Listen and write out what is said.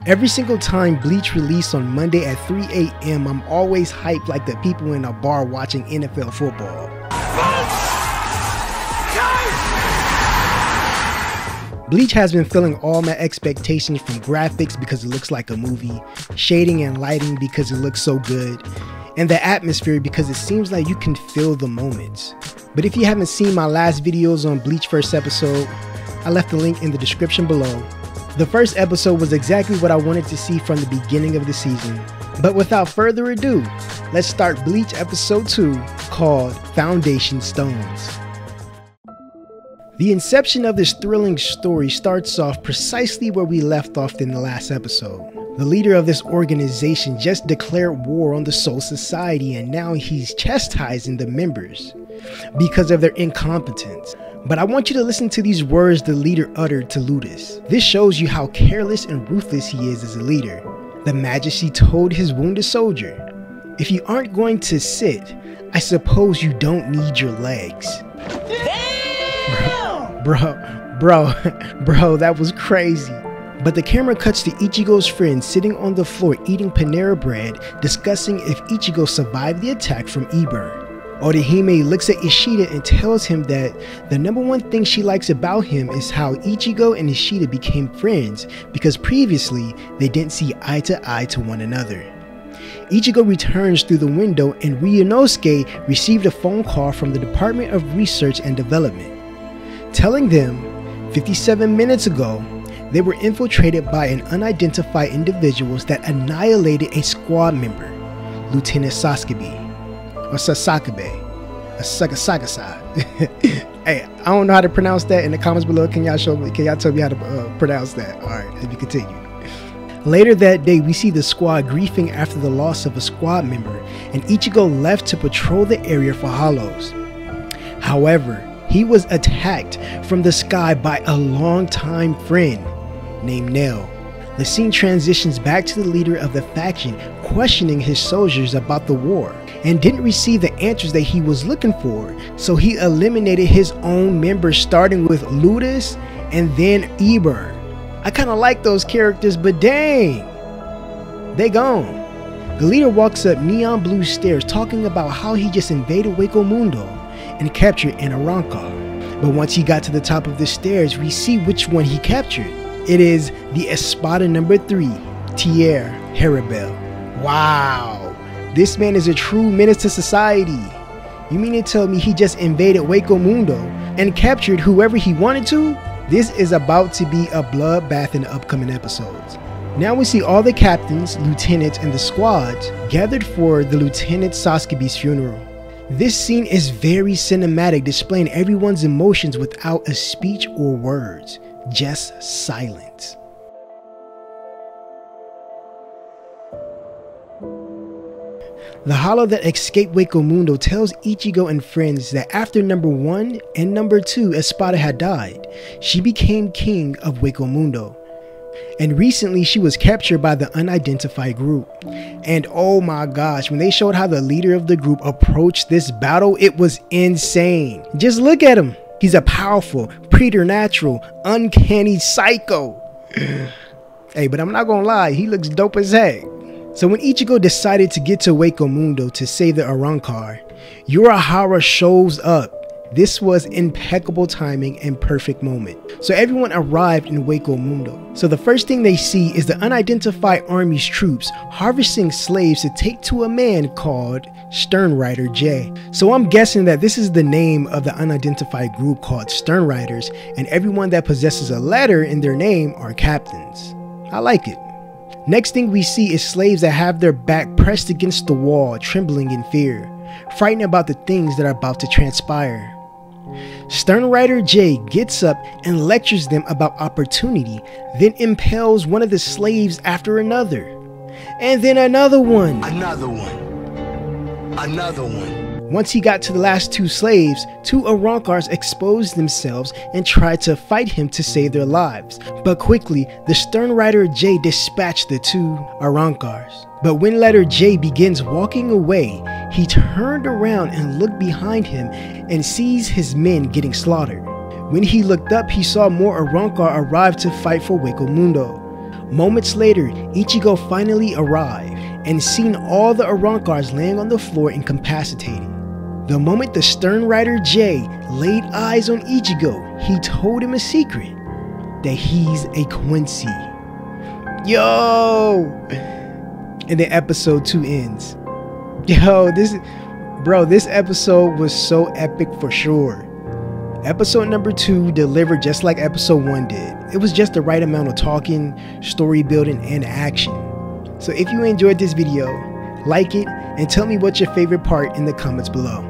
Every single time Bleach released on Monday at 3 a.m, I'm always hyped like the people in a bar watching NFL football. Bleach has been filling all my expectations, from graphics because it looks like a movie, shading and lighting because it looks so good, and the atmosphere because it seems like you can feel the moments. But if you haven't seen my last videos on Bleach first episode, I left the link in the description below. The first episode was exactly what I wanted to see from the beginning of the season. But without further ado, let's start Bleach episode 2, called Foundation Stones. The inception of this thrilling story starts off precisely where we left off in the last episode. The leader of this organization just declared war on the Soul Society, and now he's chastising the members because of their incompetence. But I want you to listen to these words the leader uttered to Ludus. This shows you how careless and ruthless he is as a leader. The Majesty told his wounded soldier, "If you aren't going to sit, I suppose you don't need your legs." Bro, that was crazy. But the camera cuts to Ichigo's friend sitting on the floor eating Panera bread, discussing if Ichigo survived the attack from Eber. Orihime looks at Ishida and tells him that the number one thing she likes about him is how Ichigo and Ishida became friends because previously they didn't see eye to eye to one another. Ichigo returns through the window and Ryunosuke received a phone call from the Department of Research and Development, telling them 57 minutes ago they were infiltrated by an unidentified individuals that annihilated a squad member, Lieutenant Sasakabe. Or Sasakabe, Hey, I don't know how to pronounce that. In the comments below, can y'all tell me how to pronounce that? Alright, let me continue. Later that day, we see the squad grieving after the loss of a squad member, and Ichigo left to patrol the area for hollows. However, he was attacked from the sky by a longtime friend named Nell. The scene transitions back to the leader of the faction questioning his soldiers about the war, and didn't receive the answers that he was looking for, so he eliminated his own members, starting with Ludus and then Eber. I kinda like those characters, but dang, they gone. The leader walks up neon blue stairs talking about how he just invaded Hueco Mundo and captured an Amunxroyal. But once he got to the top of the stairs, we see which one he captured. It is the Espada number 3, Tierra Haribel. Wow. This man is a true menace to society. You mean to tell me he just invaded Hueco Mundo and captured whoever he wanted to? This is about to be a bloodbath in the upcoming episodes. Now we see all the captains, lieutenants, and the squads gathered for the Lieutenant Sasakabe's funeral. This scene is very cinematic, displaying everyone's emotions without a speech or words, just silence. The hollow that escaped Hueco Mundo tells Ichigo and friends that after number 1 and number 2 Espada had died, she became king of Hueco Mundo. And recently she was captured by the unidentified group. And oh my gosh, when they showed how the leader of the group approached this battle, it was insane. Just look at him. He's a powerful, preternatural, uncanny psycho. Hey, but I'm not gonna lie, he looks dope as heck. So when Ichigo decided to get to Hueco Mundo to save the Amunxroyal, Urahara shows up. This was impeccable timing and perfect moment. So everyone arrived in Hueco Mundo. So the first thing they see is the unidentified army's troops harvesting slaves to take to a man called Sternrider J. So I'm guessing that this is the name of the unidentified group called Sternriders, and everyone that possesses a letter in their name are captains. I like it. Next thing we see is slaves that have their back pressed against the wall, trembling in fear, frightened about the things that are about to transpire. Sternrider J gets up and lectures them about opportunity, then impales one of the slaves after another. And then another one. Another one. Once he got to the last 2 slaves, 2 Amunxroyals exposed themselves and tried to fight him to save their lives. But quickly, the Sternrider J dispatched the 2 Amunxroyals. But when Letter J begins walking away, he turned around and looked behind him and sees his men getting slaughtered. When he looked up, he saw more Amunxroyal arrive to fight for Hueco Mundo. Moments later, Ichigo finally arrived and seen all the Arrancars laying on the floor incapacitated. The moment the stern rider Jay laid eyes on Ichigo, he told him a secret, that he's a Quincy. Yo! And then episode 2 ends. Yo, this episode was so epic for sure. Episode number 2 delivered just like episode 1 did. It was just the right amount of talking, story building, and action. So if you enjoyed this video, like it and tell me what's your favorite part in the comments below.